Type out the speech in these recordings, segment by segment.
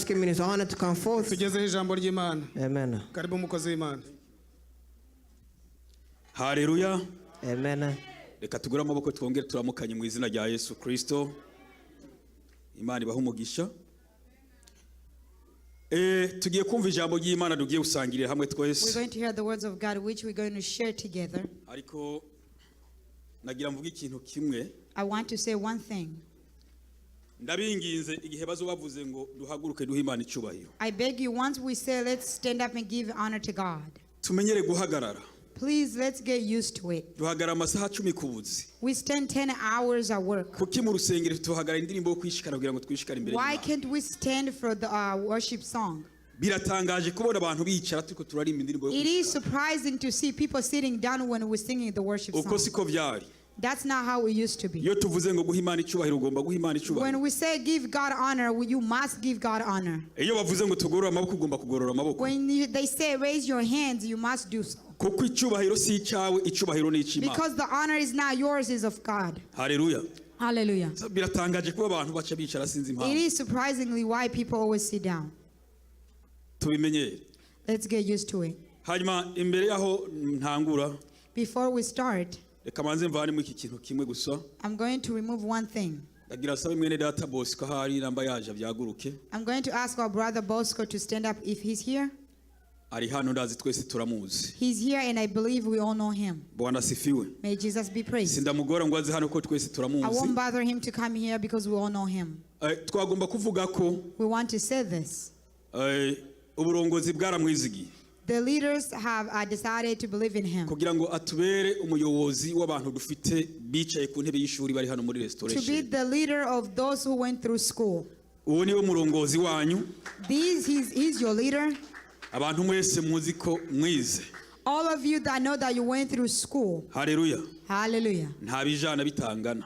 ask him in his honor to come forth. Amen. Hallelujah. Amen. Reka tugure amaboko twongere turamukanye mu izina rya Yesu Kristo. Imana ibaha umugisha. Tugiye kumva ijambo ry'Imana dugiye usangirira hamwe twese. We're going to hear the words of God which we're going to share together. Ariko nagira mvuga ikintu kimwe. I want to say one thing. Ndabinginze igihe bazo bavuze ngo duhaguruke duhe Imana icubahiro. I beg you, once we say let's stand up and give honor to God. Tumenyere guhagarara. Please, let's get used to it. Duhagara amasaha 10 kubuzi. We spend 10 hours at work. Kuki mu rusengero tuhagara indirimbo yo kwishikana kugira ngo twishikane imbere y'Imana. Why can't we stand for the worship song? Biratangaje kubona abantu bicara turiko turarimba indirimbo yo. It is surprising to see people sitting down when we're singing the worship song. Uko siko vyari. That's not how it used to be. Yo tuvuze ngo guha Imana icubahiro ugomba guha Imana icubahiro. When we say give God honor, you must give God honor. Iyo bavuze ngo tugorora amaboko ugomba kugorora amaboko. When they say raise your hands, you must do so. Kuko icubahiro si cyawe, icubahiro ni cy'Imana. Because the honor is not yours, is of God. Hallelujah. Hallelujah. Biratangaje kuba abantu baca bicara sinzi impamvu. It is surprisingly why people always sit down. Tubimenyere. Let's get used to it. Hanyuma imbere yaho ntangura. Before we start, reka manze mvane mu iki kintu kimwe gusa. I'm going to remove one thing. Ndagira sabe mwene data Bosco hari namba yaje byaguruke. I'm going to ask our brother Bosco to stand up if he's here. Ari hano ndazi twese turamuzi. He's here and I believe we all know him. Bwana sifiwe. May Jesus be praised. Sindamugora ngo aze hano ko twese turamuzi. I won't bother him to come here because we all know him. Twagomba kuvuga ko we want to say this. Uburongozi bwaramwizigiye. The leaders have decided to believe in him. Kugira ngo atubere umuyobozi w'abantu dufite bicaye ku ntebe y'ishuri bari hano muri restoration. To be the leader of those who went through school. Uwo niwe murongozi wanyu. He's your leader. Abantu mwese muzi ko mwize. All of you that know that you went through school. Hallelujah. Hallelujah. Nta bijana bitangana.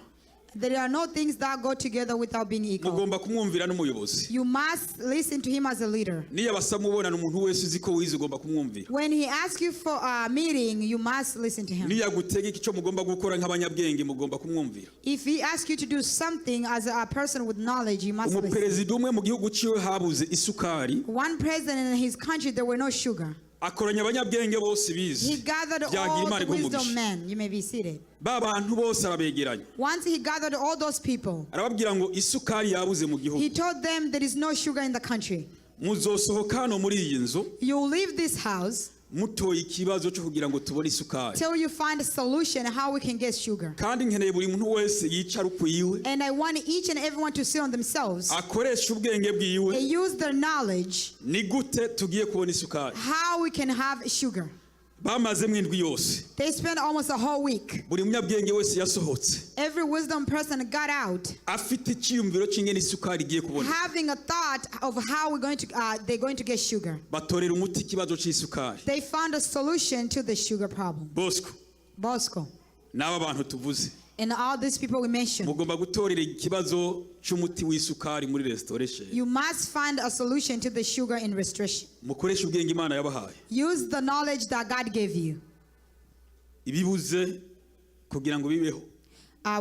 There are no things that go together without being equal. Mugomba kumwumvira n'umuyobozi. You must listen to him as a leader. Niyo basamubona n'umuntu wese uzi ko wize ugomba kumwumvira. When he asks you for a meeting, you must listen to him. Niyo agutegeka icyo mugomba gukora nk'abanyabwenge mugomba kumwumvira. If he asks you to do something as a person with knowledge, you must listen. Umuperezida umwe mu gihugu ciwe habuze isukari. One president in his country there were no sugar. Akoranya abanyabwenge bose bize. He gathered all the wisdom men. You may be seated. Babantu bose arabegeranya. Once he gathered all those people, arababwira ngo isukari yabuze mu gihugu. He told them there is no sugar in the country. Muzosohoka hano muri iyi nzu. You leave this house. Mutoye ikibazo cyo kugira ngo tubone isukari. Till you find a solution how we can get sugar. Kandi nkeneye buri muntu wese yicara ukwiwe. And I want each and everyone to sit on themselves. Akoresha ubwenge bwiwe. They use their knowledge. Ni gute tugiye kubona isukari? How we can have sugar. Bamaze mwindwi yose. They spent almost a whole week. Buri munyabwenge wese yasohotse. Every wisdom person got out. Afite icyumviro cy'ingene isukari igiye kubona. Having a thought of how they're going to get sugar. Batorera umuti ikibazo cy'isukari. They found a solution to the sugar problem. Bosco. N'aba bantu tuvuze. And all these people we mentioned. Mugomba gutorera ikibazo cy'umuti w'isukari muri restoration. You must find a solution to the sugar in restoration. Mukoresha ubwenge Imana yabahaye. Use the knowledge that God gave you. Ibibuze kugira ngo bibeho.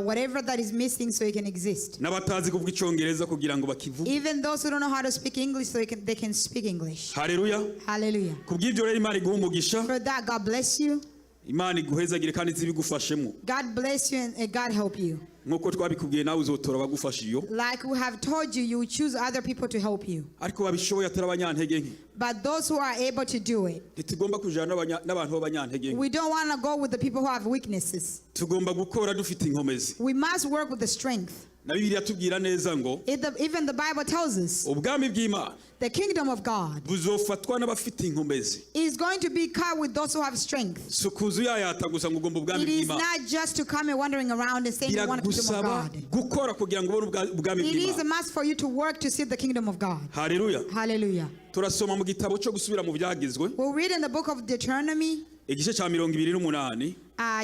Whatever that is missing so it can exist. N'abatazi kuvuga icyongereza kugira ngo bakivuge. Even those who don't know how to speak English so they can speak English. Hallelujah. Hallelujah. Kubw'ibyo rero Imana iguha umugisha. For that, God bless you. Imana iguhezagire kandi zibigufashemo. God bless you and God help you. Nkuko twabikubwiye nawe uzotora bagufasha iyo. Like we have told you, you choose other people to help you. Ariko babishoboye atari abanyantege nke. But those who are able to do it. Ntitugomba kujana n'abantu b'abanyantege nke. We don't want to go with the people who have weaknesses. Tugomba gukora dufite inkomezi. We must work with the strength. Na Bibiliya tubwira neza ngo. Even the Bible tells us. Ubwami bw'Imana. The kingdom of God buzofatwa n'abafite inkomezi. Is going to be caught with those who have strength. Sukuzu yayata gusa ngo ugomba ubwami bw'Imana. It is not just to come and wandering around and saying you want the kingdom of God. Gukora kugira ngo ubone ubwami bw'Imana. It is a must for you to work to see the kingdom of God. Hallelujah. Hallelujah. Turasoma mu gitabo cyo gusubira mu byagizwe. We'll read in the book of Deuteronomy. Igice cya 28.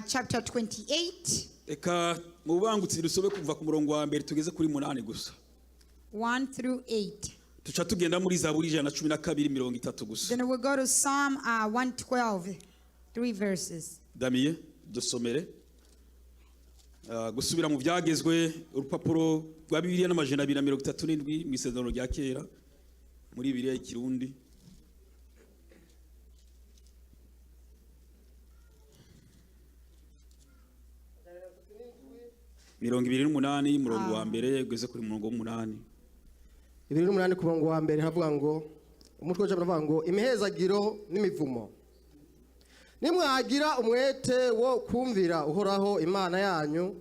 Chapter 28. Eka mu bangutsi dusobe kuva ku murongo wa mbere tugeze kuri 8 gusa. 1 through 8. Tuca tugenda muri Zaburi 112:30 gusa. Then we'll go to Psalm 112, 3 verses. Damiye dusomere. Gusubira mu byagezwe urupapuro rwa Bibiliya n'amajana 237 mu isezerano rya kera. muri Bibiliya Kirundi mirongo 28 murongo wa mbere ugeze kuri murongo 8 28 ku murongo wa mbere havuga ngo umutwe w'ijambo ravuga ngo imihezagiro n'imivumo nimwagira umwete wo kumvira uhoraho Imana yanyu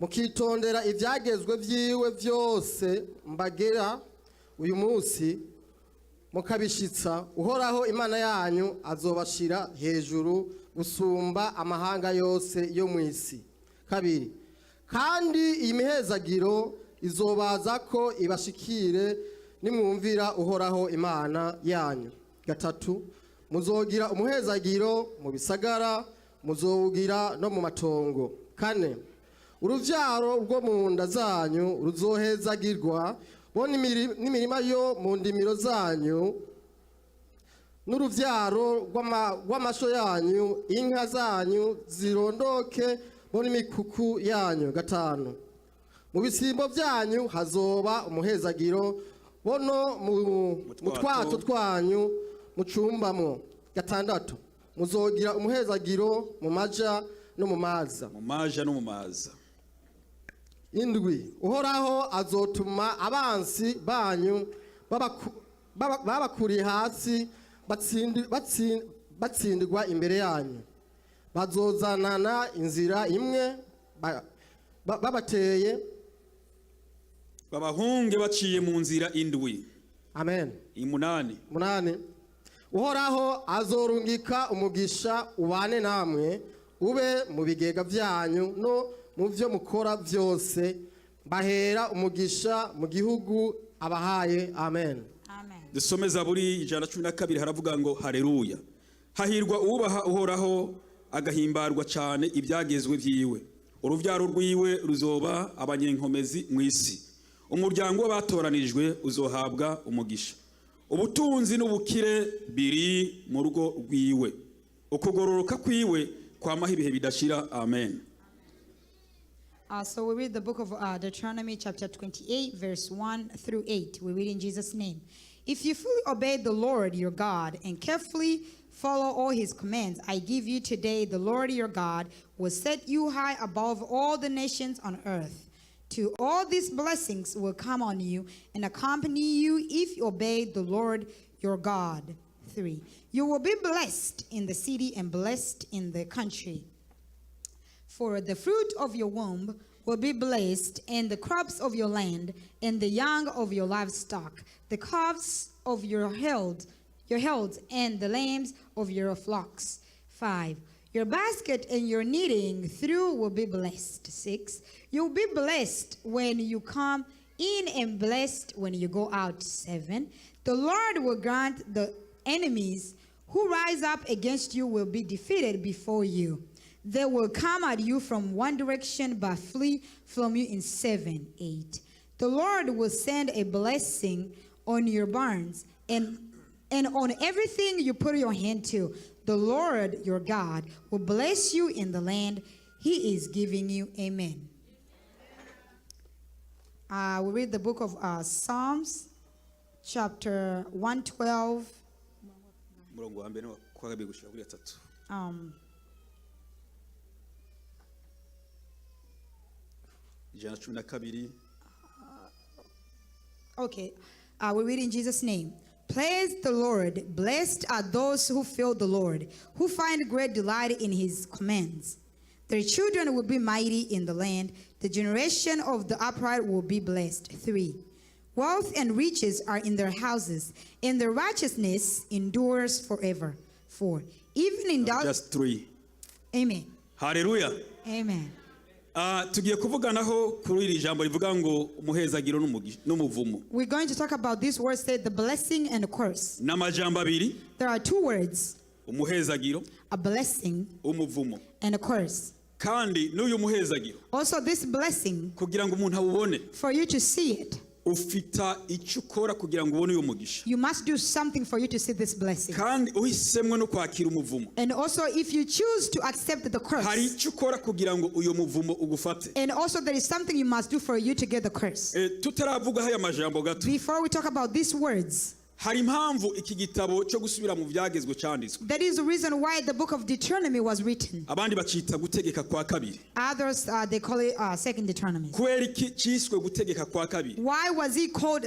mukitondera ibyagezwe byiwe byose mbagera uyu munsi mukabishitsa uhoraho Imana yanyu azobashira hejuru gusumba amahanga yose yo mu isi. Kabiri, kandi iyi mihezagiro izobaza ko ibashikire nimwumvira uhoraho Imana yanyu. Gatatu, muzogira umuhezagiro mu bisagara muzowugira no mu matongo. Kane, uruvyaro rwo mu nda zanyu ruzohezagirwa bo n'imirima yo mu ndimiro zanyu n'uruvyaro rw'amasho yanyu inka zanyu zirondoke bo n'imikuku yanyu. Gatanu, mu bisimbo byanyu hazoba umuhezagiro bono mu twato twanyu mucumbamwo. Gatandatu, muzogira umuhezagiro mu maja no mu maza. Indwi, uhoraho azotuma abansi banyu babakuriye hasi batsindirwa imbere yanyu. Bazozanana inzira imwe babateye babahunge baciye mu nzira indwi. Amen. Munani, uhoraho azorungika umugisha ubane namwe ube mu bigega byanyu no mu byo mukora byose bahera umugisha mu gihugu abahaye. Amen. Dusome Zaburi 112 haravuga ngo haleluya. Hahirwa ubaha uhoraho agahimbarwa cyane ibyagezwe byiwe. Uruvyaro rwiwe ruzoba abanyenkomezi mu isi. Umuryango w'abatoranijwe uzohabwa umugisha. Ubutunzi n'ubukire biri mu rugo rwiwe. Ukugororoka kwiwe kwamaho ibihe bidashira. Amen. So we read the book of Deuteronomy chapter 28 verse 1 through 8. We read in Jesus' name. If you fully obey the Lord your God and carefully follow all his commands I give you today, the Lord your God will set you high above all the nations on earth. To all these blessings will come on you and accompany you if you obey the Lord your God. 3. You will be blessed in the city and blessed in the country. For the fruit of your womb will be blessed, and the crops of your land, and the young of your livestock, the calves of your herds, and the lambs of your flocks. 5. Your basket and your kneading through will be blessed. 6. You'll be blessed when you come in and blessed when you go out. 7. The Lord will grant the enemies who rise up against you will be defeated before you. They will come at you from one direction but flee from you in 7. 8. The Lord will send a blessing on your barns and on everything you put your hand to. The Lord your God will bless you in the land he is giving you. Amen. We read the book of Psalms, chapter 112. Okay, we read in Jesus' name. Praise the Lord. Blessed are those who fear the Lord, who find great delight in his commands. Their children will be mighty in the land. The generation of the upright will be blessed. 3. Wealth and riches are in their houses, and their righteousness endures forever. 4. Even in just 3. Amen. Hallelujah. Amen. Tugiye kuvuganaho kuri iri jambo rivuga ngo umuhezagiro n'umuvumo. We're going to talk about this word said the blessing and the curse. N'amajambo abiri. There are 2 words. Umuhezagiro. A blessing. Umuvumo. And a curse. Kandi n'uyu muhezagiro. Also this blessing. Kugira ngo umuntu awubone. For you to see it. Ufita icyo ukora kugira ngo ubone uyu mugisha. You must do something for you to see this blessing. Kandi uhisemwe no kwakira umuvumo. And also if you choose to accept the curse. Hari icyo ukora kugira ngo uyu muvumo ugufate. And also there is something you must do for you to get the curse. Tutaravuga haya majambo gato. Before we talk about these words. hari impamvu iki gitabo cyo gusubira mu byagezwe cyanditswe. That is the reason why the book of Deuteronomy was written. Abandi bacita gutegeka kwa kabiri. Others, they call it second Deuteronomy. Kubera iki cyiswe gutegeka kwa kabiri? Why was it called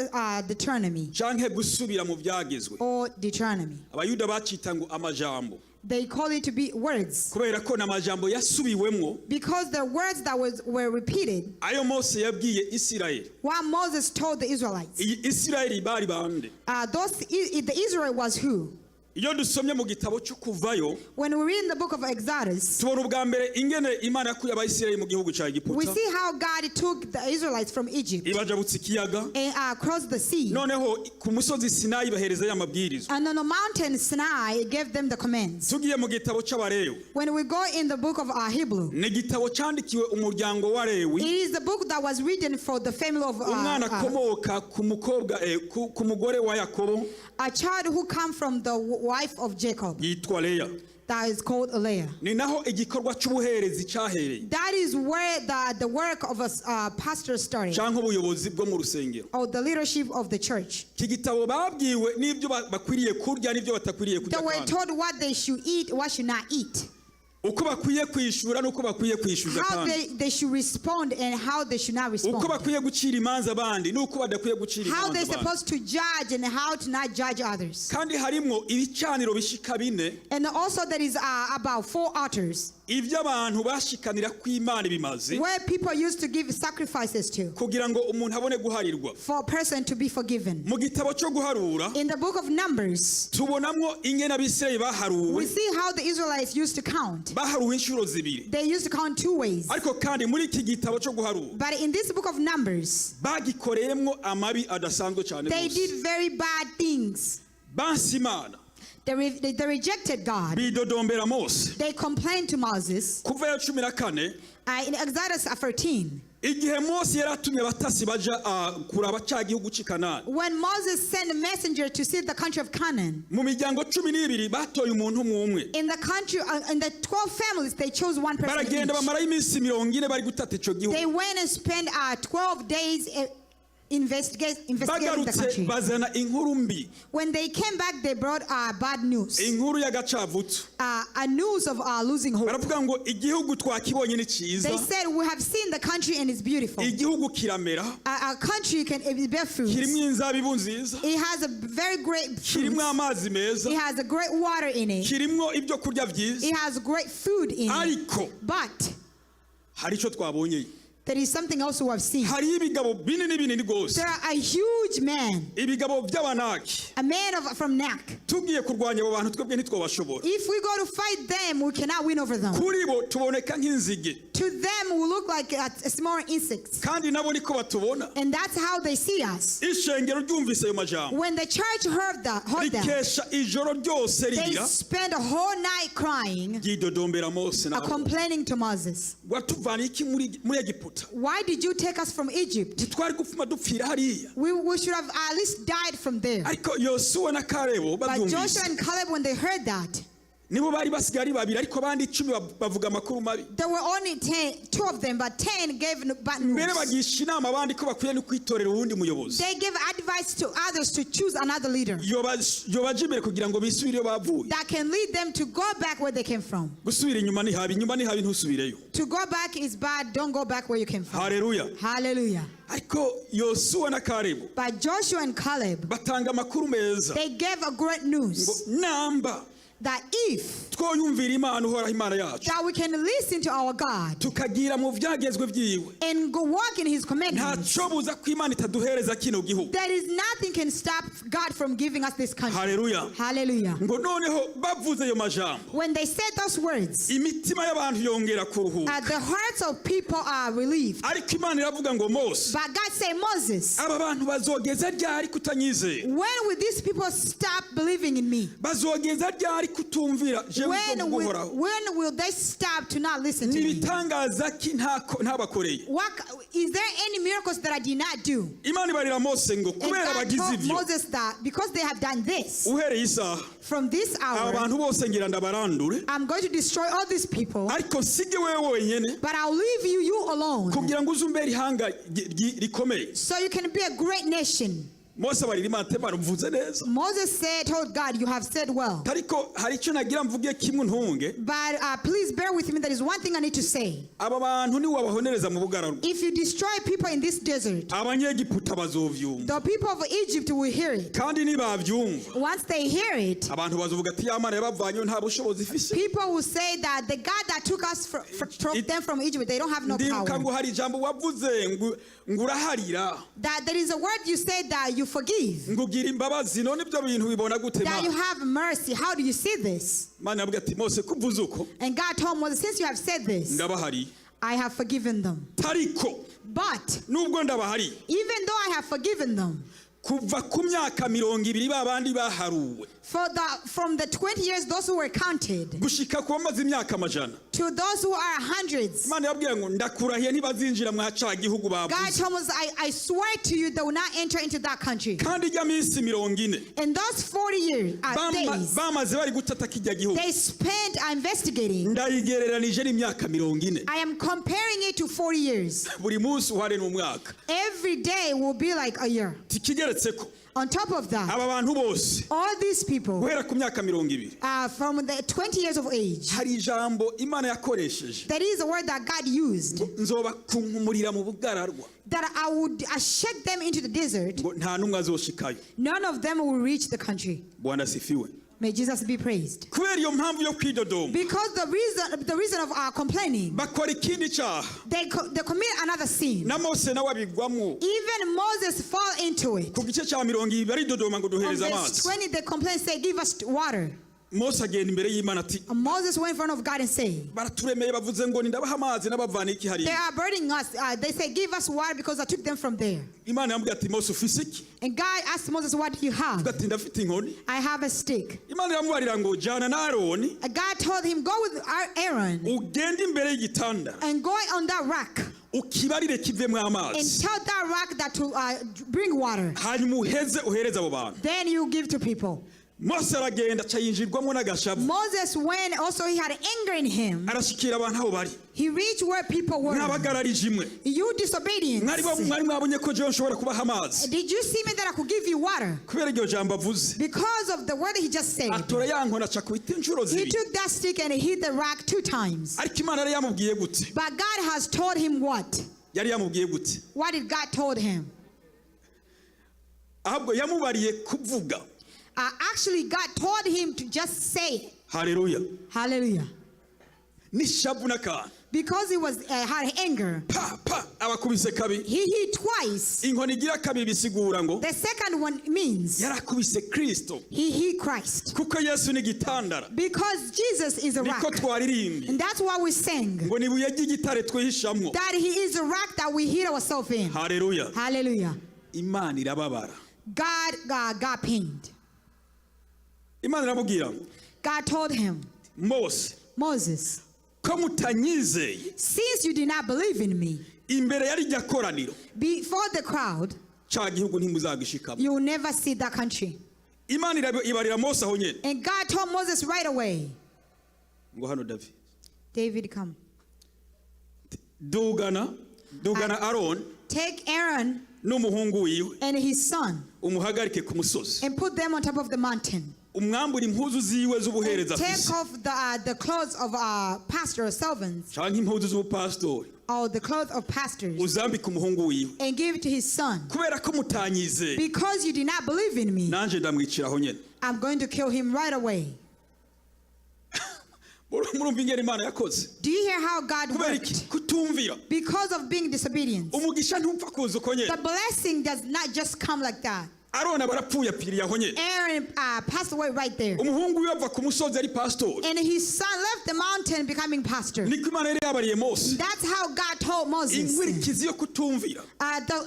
Deuteronomy? Canke gusubira mu byagezwe. Or Deuteronomy? Abayuda bacita ngo amajambo. They call it to be words. Kubera ko namajambo yasubiwemwo. Because the words that were repeated. Ayo Mose yabwiye Isirayeli. What Moses told the Israelites. Isirayeli bari bande? The Israel was who? Iyo dusomye mu gitabo cyo kuvayo, when we read in the book of Exodus, tubona ubwa mbere ingene Imana yakuye abayisirayeli mu gihugu cya Egiputa. We see how God took the Israelites from Egypt ibajabutsa ikiyaga and across the sea. Noneho ku musozi Sinayi bahereza y'amabwirizo. And on the mountain Sinai gave them the commands. Tugiye mu gitabo cy'Abalewi. When we go in the book of Hebrew, ni gitabo cyandikiwe umuryango wa Lewi. It is the book that was written for the family of umwana akomoka ku mukobwa ku mugore wa Yakobo. A child who come from the wife of Jacob. Yitwa Leah. That is called Leah. Ni naho igikorwa cy'ubuherezi cyahereye. That is where the work of a pastor started. Cyangwa ubuyobozi bwo mu rusengero. Or the leadership of the church. Iki gitabo babwiwe n'ibyo bakwiriye kurya n'ibyo batakwiriye kurya. They were told what they should eat, what should not eat. Uko bakwiye kwishura nuko bakwiye kwishuza kandi. How they should respond and how they should not respond. Uko bakwiye gucira imanza abandi nuko badakwiye gucira imanza abandi. How they supposed to judge and how to not judge others. Kandi harimo ibicaniro bishika bine. And also there is about 4 altars. Ibyo abantu bashikanira ku Imana bimaze. Where people used to give sacrifices to. Kugira ngo umuntu abone guharirwa. For a person to be forgiven. Mu gitabo cyo guharura. In the book of Numbers. Tubonamwo ingene abisirayeli baharuwe. We see how the Israelites used to count. Baharuwe inshuro zibiri. They used to count 2 ways. Ariko kandi muri iki gitabo cyo guharura. But in this book of Numbers. Bagikoreyemwo amabi adasanzwe cyane They did very bad things. Bansimana. They rejected God. Bidodombera Mose. They complained to Moses. Kuvayo 14. In Exodus 13. Igihe Mose yaratumye abatasi baja kuraba cya gihugu cy'i Kanani. When Moses sent a messenger to see the country of Canaan. Mu miryango 12 batoye umuntu umwe. In the country, in the 12 families, they chose one person each. Baragenda bamara iminsi 40 bari gutata ico gihugu. They went and spent 12 days investigating the country. Bazana inkuru mbi. When they came back, they brought bad news. Inkuru y'agacavutu. A news of losing hope. Baravuga ngo igihugu twakibonye ni cyiza. They said we have seen the country and it's beautiful. Igihugu kiramera. A country can bear fruits. Kirimo inzabibu nziza. It has a very great fruits. Kirimo amazi meza. It has a great water in it. Kirimo ibyo kurya byiza. It has great food in it. But hari icyo twabonye. There is something else we have seen. Hari ibigabo binini binini gose. There are a huge man. Ibigabo by'abanaki. A man from Nak. Tugiye kurwanya abo bantu twebwe ntitwabashobora. If we go to fight them, we cannot win over them. Kuri bo tuboneka nk'inzige. To them, we look like small insects. Kandi nabo niko batubona. And that's how they see us. Ishengero ryumvise ayo majambo. When the church heard them, rikesha ijoro ryose they ririra. spent a whole night crying, Yidodombera Mose na complaining to Moses. Watuvana iki muri Egiputa? Why did you take us from Egypt? Twari gufuma dupfira hariya. We should have at least died from there. Ariko Yosuwa na Kalebo But babyumvise. Joshua and Caleb, when they heard that, nibo bari basigari babiri ariko bandi 10 bavuga amakuru mabi. There were only 2 of them, but 10 gave bad news. Mbere bagisha inama abandi ko bakwiye no kwitorera uwundi muyobozi. They gave advice to others to choose another leader. Yobaje imbere kugira ngo bisubire bavuye. That can lead them to go back where they came from. Gusubira inyuma ni habi ntusubireyo. To go back is bad, don't go back where you came from. Hallelujah. Hallelujah. Ariko Yosuwa na Kalebo. But Joshua and Caleb, batanga amakuru meza. they gave a great news. Namba that if twoyumvira Imana uhoraho Imana yacu that we can listen to our God tukagira mu vyagezwe vyiwe and go walk in his commandments, ntaco buza ko Imana itaduhereza kino gihugu. there is nothing can stop God from giving us this country. Hallelujah. Hallelujah. Ngo noneho bavuze ayo majambo, when they said those words, imitima y'abantu yongera kuruhuka. the hearts of people are relieved. Ariko Imana iravuga ngo Mose, But God said, Moses, aba bantu bazogeza ryari kutanyizera? when will these people stop believing in me? Bazogeza ryari kutumvira jewe uhoraho? When will they stop to not listen to me? Nibitangaza ki ntabakoreye? What is there any miracles that I did not do? Imana ibarira Mose ngo And kubera God bagize told ivyo Moses that because they have done this, uhereye isaha from this aba hour, bantu bose ngira ndabarandure, I'm going to destroy all these people, ariko sige wewe wenyene but I'll leave you alone, kugira ngo uzumbe ihanga rikomeye. so you can be a great nation. Mose abarira Imana ati Imana uvuze neza. Moses told God, you have said well. Ariko hari icyo nagira mvuge kimwe ntunge. But please bear with me, there is one thing I need to say. Aba bantu ni wabahonereza mu bugaragwa. If you destroy people in this desert, Abanyegiputa bazovyumva. the people of Egypt will hear it. Kandi nibavyumva. Once they hear it, Abantu bazovuga ati ya Mana yabavanyeho nta bushobozi ifise. people will say that the God that took us took them from Egypt, they don't have no Ndibuka power. ngo hari ijambo wavuze nguraharira. That there is a word you said that you forgive. Ngugira imbabazi none ibyo bintu bibona gute That you Mana? have mercy. How do you see this? Mana yavuga ati Mose kuvuze uko And God told Moses, since you have said this, ndabahari. I have forgiven them. Tariko But nubwo ndabahari even though I have forgiven them, kuva ku myaka 200 babandi baharuwe from the 20 years, those who were counted, gushika ku bamaze imyaka amajana. to those who are hundreds, Imana yabwiye ngo ndakurahiye ntibazinjira mu haca gihugu God bavuze. told us, I swear to you, they will not enter into that country. Kandi ijya minsi 40 In those 40 years, days, bamaze bari gutata kijya gihugu. they spent investigating. Ndayigereranije n'imyaka 40. I am comparing it to 40 years. Buri munsi uhare n'umwaka. Every day will be like a year. Tikigeretseko On top of that, aba bantu bose all these people guhera ku myaka 20 from the 20 years of age, hari ijambo Imana yakoresheje. that is a word that God used, Nzoba kunkumurira mu bugararwa. that I would shake them into the desert. Ngo nta numwe azoshikayo. None of them will reach the country. Bwana sifiwe. May Jesus be praised. Kubera iyo mpamvu yo kwidodoma Because the reason of our complaining, bakora ikindi cyaha. they commit another sin. Na Mose nawe abigwamwo. Even Moses fall into it. Ku gice cya 20 baridodoma ngo On duhereza verse amazi. 20, they complain, say, give us water. Mose agenda imbere y'Imana ati And Moses went in front of God and said, baraturemeye bavuze ngo ndabaha amazi n'abavana iki hari. they are burdening us. They say, give us water because I took them from there. Imana yambwiye ati Mose ufise iki? And God asked Moses, what do you have? Ati ndafite inkoni. I have a stick. Imana yamubarira ngo jana na Aroni And God told him, go with Aaron ugende imbere y'igitanda and go on that rock ukibarire kivemo and amazi. tell that rock that to bring water. Hanyuma uheze uhereza abo bantu. Then you give to people. Mose aragenda acayinjirwamo n'agashavu. Moses went, also he had anger in him. Arashikira abantu aho bari. He reached where people were. N'abagararije imwe. You disobedience. Mwari mwabonye ko John nshobora kubaha amazi. Did you see me that I could give you water? Kubera iryo jambo avuze. Because of the word he just said. Atora ya nkona aca kubita inshuro He zibiri. took that stick and he hit the rock 2 times. Ariko Imana yari yamubwiye gute? But God has told him what? Yari yamubwiye gute? What did God told him? Ahubwo yamubariye kuvuga. Actually, God told him to just say it. Haleluya. Hallelujah. N'ishavu n'akantu. Because he was had anger. Pa abakubise kabiri. He hit twice. Inkoni igira kabiri bisigura ngo The second one means yarakubise Kristo. he hit Christ. Kuko Yesu ni gitandara. Because Jesus is a rock. Niko twaririmbi. And that's why we sing. Ngo nibuye ry'igitare twihishamwo. That he is a rock that we hid ourselves in. Haleluya. Hallelujah. Imana irababara. God got pained. Imana iramubwira. God told him, Moses, ko mutanyizeye since you did not believe in me, imbere yari rya koraniro before the crowd, cya gihugu ntimuzagishikamo. you will never see that country. Imana ibarira Mose aho nyene. And God told Moses right away, ngo hano David, come. Dugana Aaron Take Aaron n'umuhungu wiwe and his son umuhagarike ku musozi. and put them on top of the mountain. Umwambura impuzu ziwe z'ubuhereza Take afise. off the clothes of pastor or servants, Canke impuzu z'ubupastori. or the clothes of pastors, Uzambike umuhungu wiwe. and give it to his son. Kubera ko mutanyizeye. Because you did not believe in me, Nanje ndamwicira aho nyene. I'm going to kill him right away. Murumva ingene Imana yakoze. Do you hear how God Kubera iki? worked? Kutumvira. Because of being disobedient. Umugisha ntupfa kuza uko nyene. The blessing does not just come like that. Aroni barapfuye apfiriye aho nyene. Aaron passed away right there. Umuhungu wiwe ava ku musozi ari pastor. And his son left the mountain becoming pastor. Niko Imana yari yabariye Mose. That's how God told Moses. Inkurikizi yo kutumvira.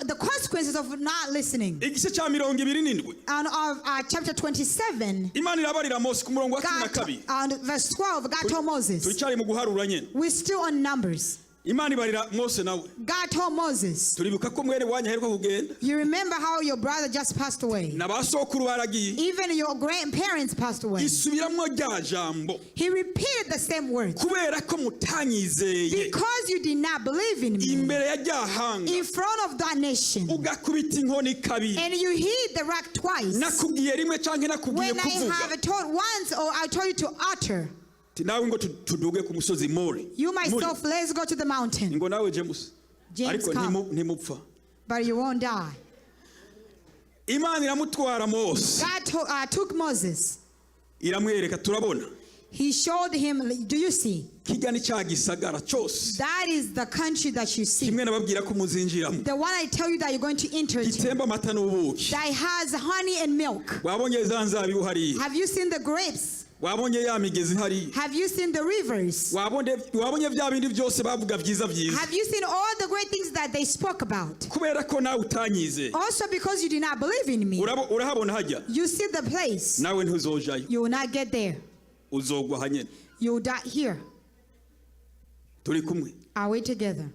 The consequences of not listening. Igice cya 27. On chapter 27, Imana irabarira Mose ku murongo wa 12. on verse 12, God told Moses. Turicyari mu guharura nyene. We're still on Numbers. Imana ibarira Mose nawe. God told Moses, Turibuka ko mwene wanyu aheruka kugenda. you remember how your brother just passed away? N'abasokuru baragiye. Even your grandparents passed away. Isubiramwo rya jambo. He repeated the same words. Kubera ko mutanyizeye. Because you did not believe in me. Imbere ya ryahanga. In front of that nation. Ugakubita inkoni kabiri. And you hit the rock twice. Nakubwiye rimwe canke nakubwiye When I kuvuga. have told once or I told you to utter. Nawe ngo tuduge ku musozi More. You myself, let's go to the mountain. Ngo nawe James. James, Ariko come. ntimupfa. But you won't die. Imana iramutwara Mose. God took Moses. Iramwereka turabona. He showed him, do you see? Kijya ni cya gisagara cyose. That is the country that you see. Kimwe nababwira ko muzinjiramo. The one I tell you that you're going to enter into. Gitemba amata n'ubuki. That has honey and milk. Wabonye za nzabibu hariya. Have you seen the grapes? Wabonye ya migezi hariya. Have you seen the rivers? Wabonye bya bindi byose bavuga byiza byiza. Have you seen all the great things that they spoke about? Kubera ko nawe utanyize. Also because you did not believe in me. Urahabona hajya. You see the place. Nawe ntuzojayo. You will not get there. Uzogwa hanyene. You will die here. Turi kumwe. Are we together?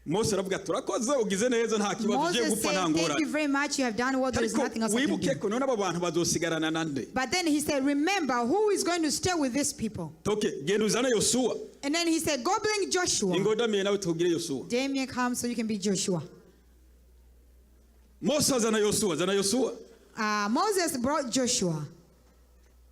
Mose aravuga turakoze ugize neza nta kibazo ugiye Moses gupfa said, ntangora. thank you very much. You have done well. There is nothing else I can wibuke do. ko none abo bantu bazosigarana nande. But then he said, remember who is going to stay with these people. Toke genda uzana Yosuwa. And then he said, go bring Joshua. Ingodamiye nawe tugire Yosuwa. Damien, come so you can be Joshua. Mose azana Yosuwa. Moses brought Joshua.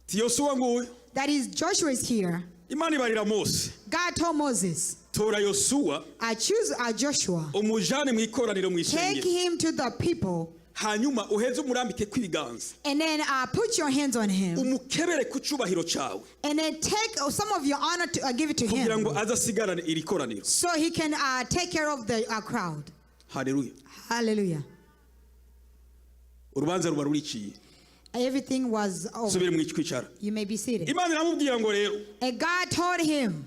Ti Yosuwa nguyu. That is, Joshua is here. Imana ibarira Mose. God told Moses, Tora Yosuwa. I choose Joshua. Umujane mu ikoraniro mu Take ishengero. him to the people. Hanyuma uheze umurambike kwiganza. And then put your hands on him. Umukebere ku cubahiro cawe. And then take some of your honor to give it to Kugira him. ngo azasigarane iri koraniro. So he can take care of the crowd. Haleluya. Hallelujah. Urubanza ruba ruriciye. Everything was over. Subire mu kwicara. You may be seated. Imana iramubwira ngo rero. And God told him,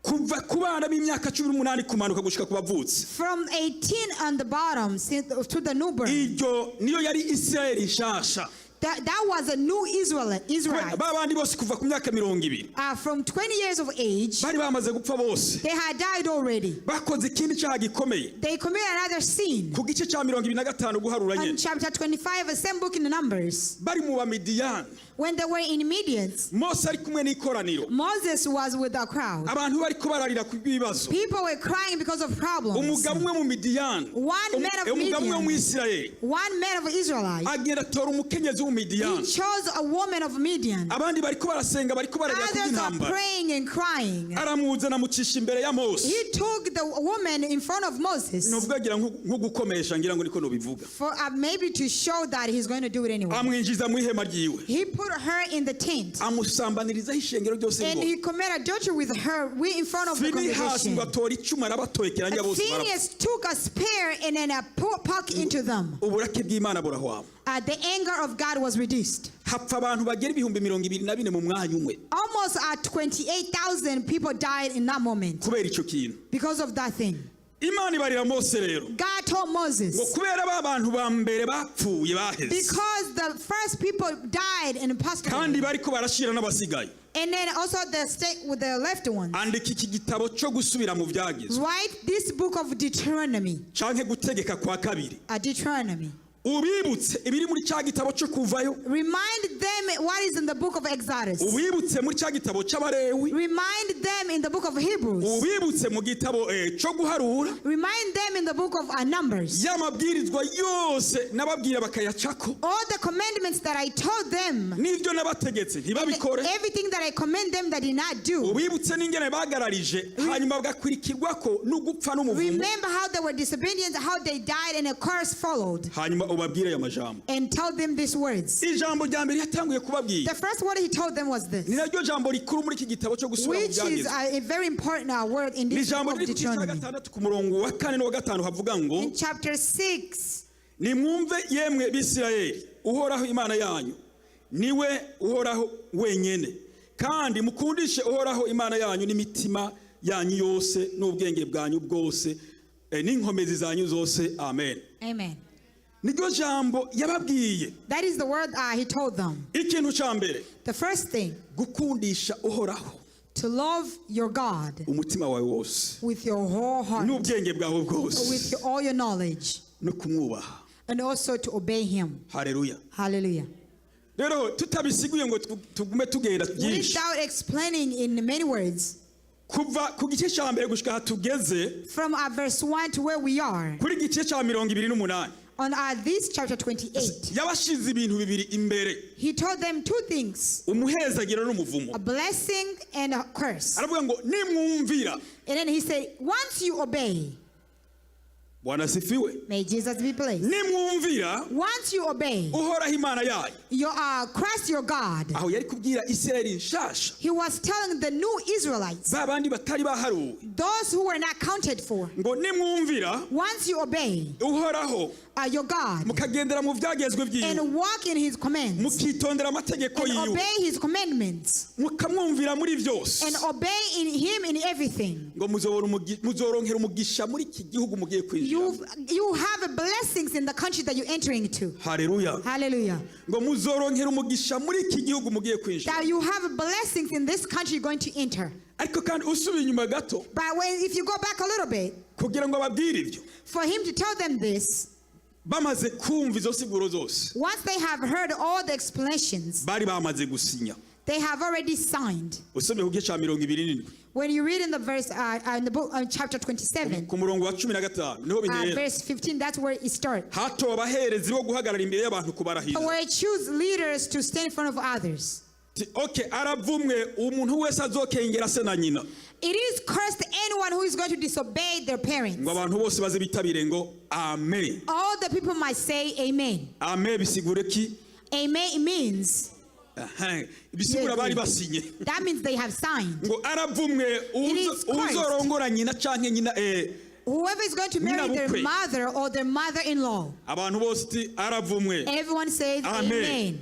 Kuva ku bana b'imyaka 18 kumanuka gushika ku bavutse. from 18 on the bottom to the newborn. Iyo niyo yari Isirayeli nshasha. That was a new Israelite. Babandi bose kuva ku myaka 20. From 20 years of age, Bari bamaze gupfa bose. they had died already. Bakoze ikindi cyaha gikomeye. They committed another sin. Ku gice cya 25 guharura In nyene. chapter 25, the same book in the Numbers, Bari mu Bamidiyani. when they were in Midian, Mose ari kumwe n'ikoraniro. Moses was with the crowd. Abantu bari kubararira ku bibazo. People were crying because of problems. Umugabo umwe mu Midiyani. One man of Umugabo umwe mu Midian, Isirayeli. one man of Israelite, Agenda tora umukenyezi he w'Umidiyani. chose a woman of Midian. Abandi bari kubarasenga bari kubararira ku Others are intambara. praying and crying. Aramuzana mucisha imbere ya Mose. He took the woman in front of Moses Nuvuga agira nko gukomesha ngira ngo niko no bivuga. for maybe to show that he's going to do it anyway. Amwinjiza mu ihema ryiwe. He put her in the tent Amusambaniriza ishengero ryose and ngo. he committed adultery with her in front of the Finehasi congregation. batora icumu arabatoyekeranya bose barapfa. Phineas took a spear and then poke into them. Uburake bw'Imana burahwama. The anger of God was reduced. Hapfa abantu bagera 24,000 mu mwanya umwe. Almost 28,000 people died in that moment Kubera ico kintu. because of that thing. Imana ibarira Mose rero. God told Moses, Ngo kubera ba bantu ba mbere bapfuye baheze. because the first people died and passed Kandi away, bariko barashira n'abasigaye. and then also the state with the left ones. Andika iki gitabo cyo gusubira mu byagezwe. Write this book of Deuteronomy. Canke gutegeka kwa kabiri. Deuteronomy. Ubibutse ibiri muri cya gitabo cyo kuvayo. Remind them what is in the book of Exodus. Ubibutse muri cya gitabo cy'Abalewi. Remind them in the book of Hebrews. Ubibutse mu gitabo cyo guharura. Remind them in the book of Numbers. Y'amabwirizwa yose nababwira bakayacako. All the commandments that I told them, Nibyo nabategetse ntibabikore. everything that I command them that did not do. Ubibutse n'ingene bagararije hanyuma bagakurikirwako n'ugupfa n'umuvumo. Remember how they were disobedient, how they died, and a curse followed. Hanyuma ubabwire aya majambo. And tell them these words. Ijambo rya mbere yatanguye kubabwira. The first word he told them was this, Ni naryo jambo rikuru muri iki gitabo cyo gusubira mu which is byagezwe. a very important word in Ni this jambo book of riri ku gice cya Deuteronomy. 6 ku murongo wa 4 n'uwa 5 havuga ngo In chapter 6, nimwumve yemwe b'Isirayeli uhoraho Imana yanyu niwe uhoraho wenyene kandi mukundishe uhoraho Imana yanyu n'imitima yanyu yose n'ubwenge bwanyu bwose n'inkomezi zanyu zose amen. amen. Niryo jambo yababwiye. That is the word he told them. Ikintu cya mbere The first thing, gukundisha uhoraho. to love your God umutima wawe wose with your whole heart, n'ubwenge bwawe bwose with all your knowledge, no kumwubaha. and also to obey him. Haleluya. Hallelujah. Rero tutabisiguye ngo tugume tugenda byinshi. Without explaining in many words, kuva ku gice cya mbere gushika hatugeze from verse 1 to where we are, kuri gice cya 28 on this chapter 28, yabashize ibintu bibiri imbere, he told them two things, umuhezagiro n'umuvumo. a blessing and a curse. Aravuga ngo nimwumvira. And then he said, once you obey, Bwana sifiwe. may Jesus be praised. Nimwumvira Once you obey, uhoraho imana yayo. your Christ your God. Aho yari kubwira Isirayeli nshasha, He was telling the new Israelites, ba bandi batari baharuwe, those who were not counted for, ngo nimwumvira once you obey uhoraho your God mukagendera mu byagezwe byiwe, and walk in his commands mukitondera amategeko and yiwe, obey his commandments mukamwumvira muri byose, and obey in him in everything, ngo muzoronkera umugisha muri iki gihugu mugiye kwinjira. you have blessings in the country that you're entering to. Haleluya. Hallelujah. Ngo muzoronkera umugisha muri iki gihugu mugiye kwinjira. That you have blessings in this country you're going to enter. Ariko kandi usubiye inyuma gato, But if you go back a little bit, kugira ngo ababwire ibyo, for him to tell them this, bamaze kumva izo siguro zose, once they have heard all the explanations, bari bamaze gusinya. they have already signed. Usomye ku gice cya 27 When you read in the verse, in the book, chapter 27, ku murongo wa 15 niho bihera. verse 15, that's where it starts. Hato abaherezi bo guhagarara imbere y'abantu kubarahiza. Where it choose leaders to stand in front of others. Okay, aravumwe umuntu wese azokengera se na nyina. It is cursed anyone who is going to disobey their parents. Ngo abantu bose baze bitabire ngo amen. All the people might say amen. Amen bisigure ki? Amen means, Bisigura bari basinye. that means they have signed. Ngo aravumwe uzorongora nyina canke nyina Whoever is going to marry their mother or their mother-in-law. Abantu bose ti aravumwe. Everyone says amen.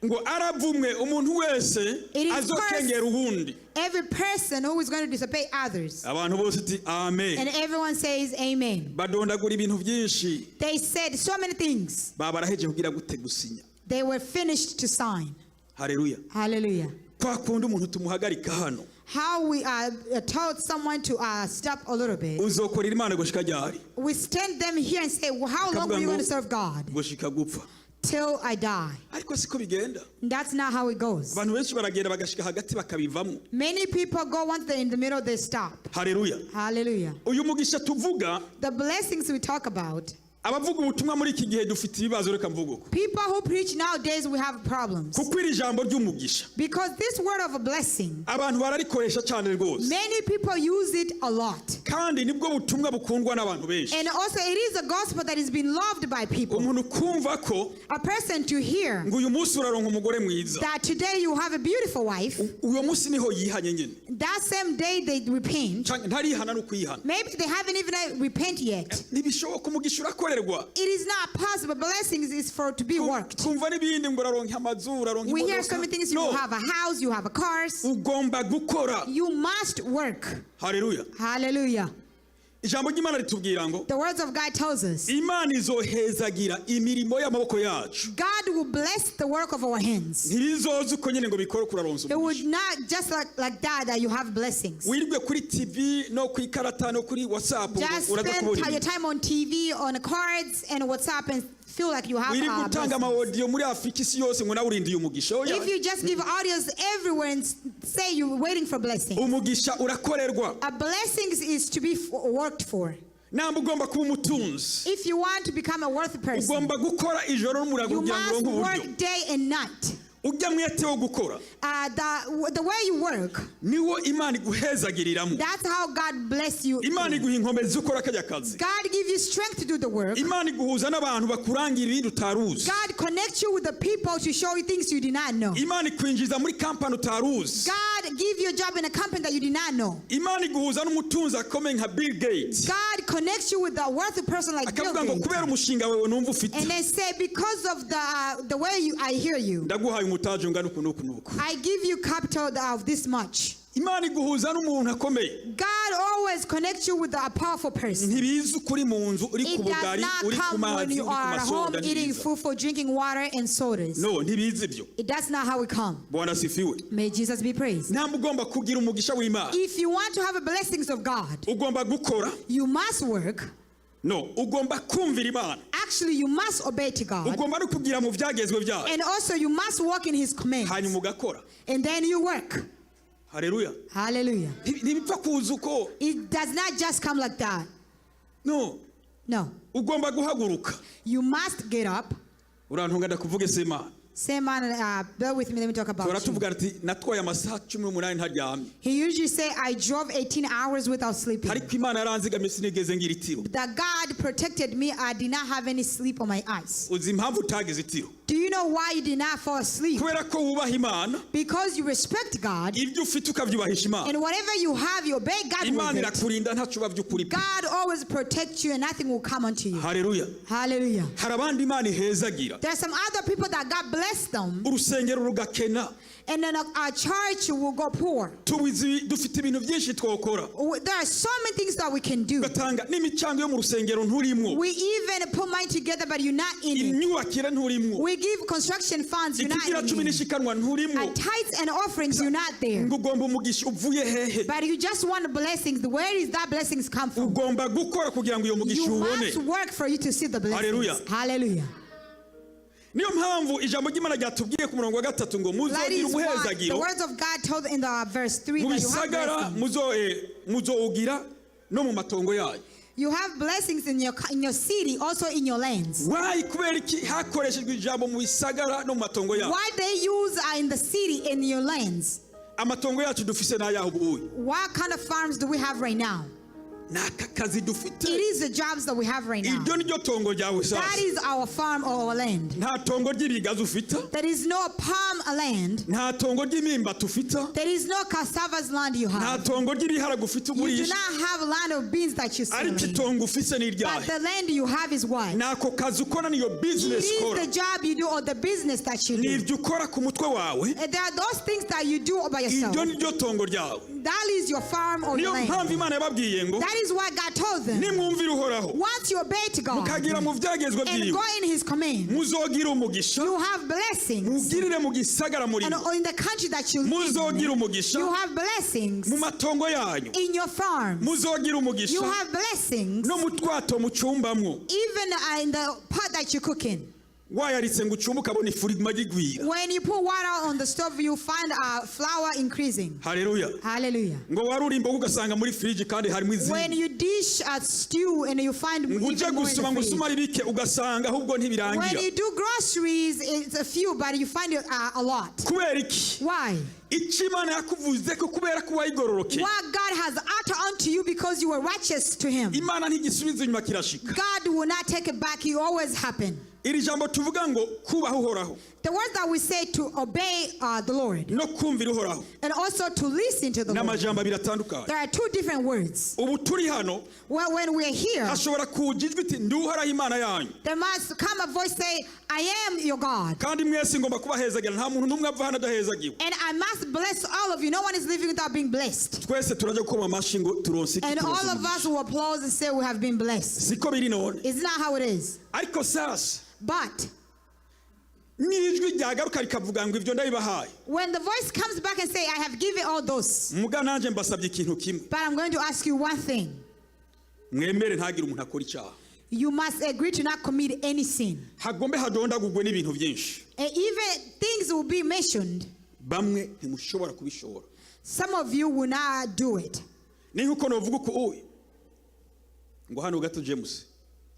Ngo aravumwe umuntu wese azokengera uwundi. Every person who is going to disobey others. Abantu bose ti amen. And everyone says amen. Badondagura ibintu byinshi. They said so many things. Babaraheje kugira gute gusinya. They were finished to sign. Hallelujah. Hallelujah. Kwa kundi umuntu tumuhagarika hano. How we told someone to stop a little bit. Uzokorera Imana gushika ryari? We stand them here and say, well, how long are you going to serve God? Gushika gupfa. Till I die. Ariko siko bigenda. That's not how it goes. Abantu benshi baragenda bagashika hagati bakabivamo. Many people go, once they're in the middle, they stop. Hallelujah. Hallelujah. Uyu mugisha tuvuga, The blessings we talk about, abavuga ubutumwa muri iki gihe dufite ibibazo, reka mvugo. people who preach nowadays, we have problems. Kuko iri jambo ry'umugisha, Because this word of a blessing, abantu bararikoresha cyane rwose. many people use it a lot. Kandi nibwo butumwa bukundwa n'abantu benshi. And also it is a gospel that is being loved by people. Umuntu kumva ko A person to hear ngo uyu munsi uraronka umugore mwiza. that today you have a beautiful wife, Uyo munsi niho yihanye nyine. that same day they repent. Ntarihana no kwihana. Maybe they haven't even repent yet. Ntibishoboka umugisha urakorerwa. It is not possible. Blessings is for to be worked. Kumva n'ibindi ngo uraronka amazu, uraronka We hear so many imodoka. things. You have a house, you have a cars. Ugomba gukora. You must work. Hallelujah. Hallelujah. Ijambo ry'Imana ritubwira ngo The words of God tells us Imana izohezagira imirimo y'amaboko yacu. God will bless the work of our hands. Ntibizoza uko nyine ngo bikore kuraronsa It would umugisha. not just like that you have blessings. Wiribwe kuri TV no kuri karata no kuri WhatsApp Just uraza spend kubona. your time on TV, on cards, and WhatsApp, and feel like you have Wiribwe utanga ama blessings. audio muri Afrika isi yose ngo nawe urindiye umugisha. Oya. If you just give audios everywhere and say you're waiting for blessings, Umugisha urakorerwa. a blessing is to be worked for. Namba ugomba kuba umutunzi. If you want to become a worthy person, Ugomba gukora ijoro n'umurago you kugira ngo must uronke uburyo. work day and night. Ujya mwete wo gukora. The way you work, Niwo Imana iguhezagiriramo. that's how God bless you. Imana iguha inkomezi ukora kajya kazi. God give you strength to do the work. Imana iguhuza n'abantu bakurangira ibindi utaruzi. God connects you with the people to show you things you did not know. Imana ikwinjiza muri kampani utaruzi. God give you a job in a company that you did not know. Imana iguhuza n'umutunzi akomeye nka Bill Gates. God connects you with a wealthy person like Bill Akavuga ngo Gates. kubera umushinga wewe numva ufite. And they say, because of the way I hear you, Ndaguhaye umutaje ungana uku n'uku n'uku. I give you capital of this much. Imana iguhuza n'umuntu akomeye. God always connects you with a powerful person. Ntibizi ukuri mu nzu uri ku It does bugari not uri ku come when mazi you uri ku are at home masoda. eating food for drinking water and sodas. No, ntibizi ibyo. It does not how it come. Bwana sifiwe. May Jesus be praised. Ntabwo ugomba kugira umugisha w'Imana. If you want to have the blessings of God, Ugomba gukora. you must work. No, ugomba kumvira Imana. Actually, you must obey to God. Ugomba no kugira mu byagezwe byayo. And also you must walk in his commands. Hanyuma ugakora. And then you work. Haleluya. Hallelujah. Ntibipfa kuza uko. It does not just come like that. No. No. Ugomba guhaguruka. You must get up. Urantunga ndakuvuge se Imana. Say, man, bear with me, let me talk about you. Tuvuga ati natwaye amasaha 18 ntaryamye. He usually say, I drove 18 hours without sleeping. Ariko Imana yaranzigamye sinigeze ngira itiro. That God protected me, I did not have any sleep on my eyes. Uzi impamvu utagize itiro? Do you know why you did not fall asleep? Kubera ko wubaha Imana. Because you respect God. Ibyo ufite ukabyubahisha Imana. And whatever you have, you obey God Imana with it. irakurinda ntacu bavyukuri. God always protects you and nothing will come unto you. Haleluya. Hallelujah. Hari abandi Imana ihezagira. There are some other people that God bless them. Urusengero rugakena. And then our church will go poor. Tubizi dufite ibintu byinshi twokora. There are so many things that we can do. Gatanga n'imicyango yo mu rusengero nturimwo. We even put money together, but you're not in it. Imyubakire nturimwo. We give construction funds, you're not in Ikigira 10 it. n'ishikanwa nturimwo. Tithes and offerings, you're not there. Ugomba umugisha uvuye hehe. But you just want the blessings. Where is that blessings come from? Ugomba gukora kugira ngo iyo mugisha You ubone. must work for you to see the blessings. Hallelujah. Hallelujah. Niyo mpamvu ijambo ry'Imana ryatubwiye ku murongo wa 3 ngo That muzogira is why the umuhezagiro. words of God told in the verse 3 Mu that you have bisagara blessings. muzowugira no mu matongo yayo. You have blessings in your city, also in your lands. Why kubera iki hakoreshejwe ijambo mu bisagara no mu matongo yayo? Why they use in the city in your lands? Amatongo yacu dufise n'ayaho ubuye. What kind of farms do we have right now? N'akazi dufite. It is the jobs that we have right now. Iryo niryo tongo ryawe sasa. That is our farm or our land. Nta tongo ry'ibigazi ufite. There is no palm land. Nta tongo ry'imyumbati ufite. There is no cassava's land you Nta have. tongo ry'ibiharage ufite You do ugurisha. not have a land of beans that you sell. Ariko itongo ufise ni But iryahe. the land you have is what? Nako kazi ukora niyo It business is ukora. the job you do or the business that you Ni do. ibyo ukora ku mutwe wawe. There are those things that you do by yourself. Iryo niryo tongo ryawe. That is your farm or your Niyo mpamvu land. Imana yababwiye ngo That is why God told them. nimwumvira uhoraho Once you obey to God mukagira mu byagezwe and byiwe go in his command, muzogira umugisha you have blessings. mugirire mu gisagara And murimo in the country that you live muzogira in, umugisha you have blessings. mu matongo yanyu In your farms, muzogira umugisha you have blessings. no mu twato mucumbamwo Even in the pot that you cook in. wayaritse ngo ucumbe ukabona ifu riguma rigwira. When you put water on the stove, you find flour increasing. Haleluya. Hallelujah. Ngo warura imboga ugasanga muri fridge kandi harimo When izindi you dish a stew and you find ngo uje even more in gusoma ngo the usuma fridge. ribike ugasanga ahubwo When ntibirangira. you do groceries, it's a few, but you find it a lot. Kubera iki? Why? Icyo Imana yakuvuze ko kubera ko wayigororoke. What God has uttered unto you because you were righteous to him. Imana ntigisubiza inyuma kirashika. God will not take it back. It always happen. Iri jambo tuvuga ngo kubaha uhoraho The word that we say to obey the Lord no kumvira uhoraho and also to listen to the Lord. n'amajambo abiri atandukanye. There are two different words. Ubu turi hano When we are here, hashobora kuja ijwi iti ndi uhoraho Imana yanyu there must come a voice say, I am your God. kandi mwese ngomba kubahezagira nta muntu n'umwe ava hano adahezagiwe. And I must bless all of you. No one is living without being blessed. Twese turajya gukoma amashyi ngo turonse iki And all turonse of us umugisha. will applause and say we have been blessed. Siko biri none. It's not how it is. Ariko sasa But n'ijwi ryagaruka rikavuga ngo ibyo ndabibahaye. when the voice comes back and say, I have given all those, Muga nanje mbasabye ikintu kimwe. but I'm going to ask you one thing. Mwemere ntagire umuntu akora icyaha. You must agree to not commit any sin. Hagombe hadondagurwe n'ibintu byinshi. And even things will be mentioned. Bamwe ntimushobora kubishobora. Some of you will not do it. Ni nkuko novuga uko uyu ngo hano gato James.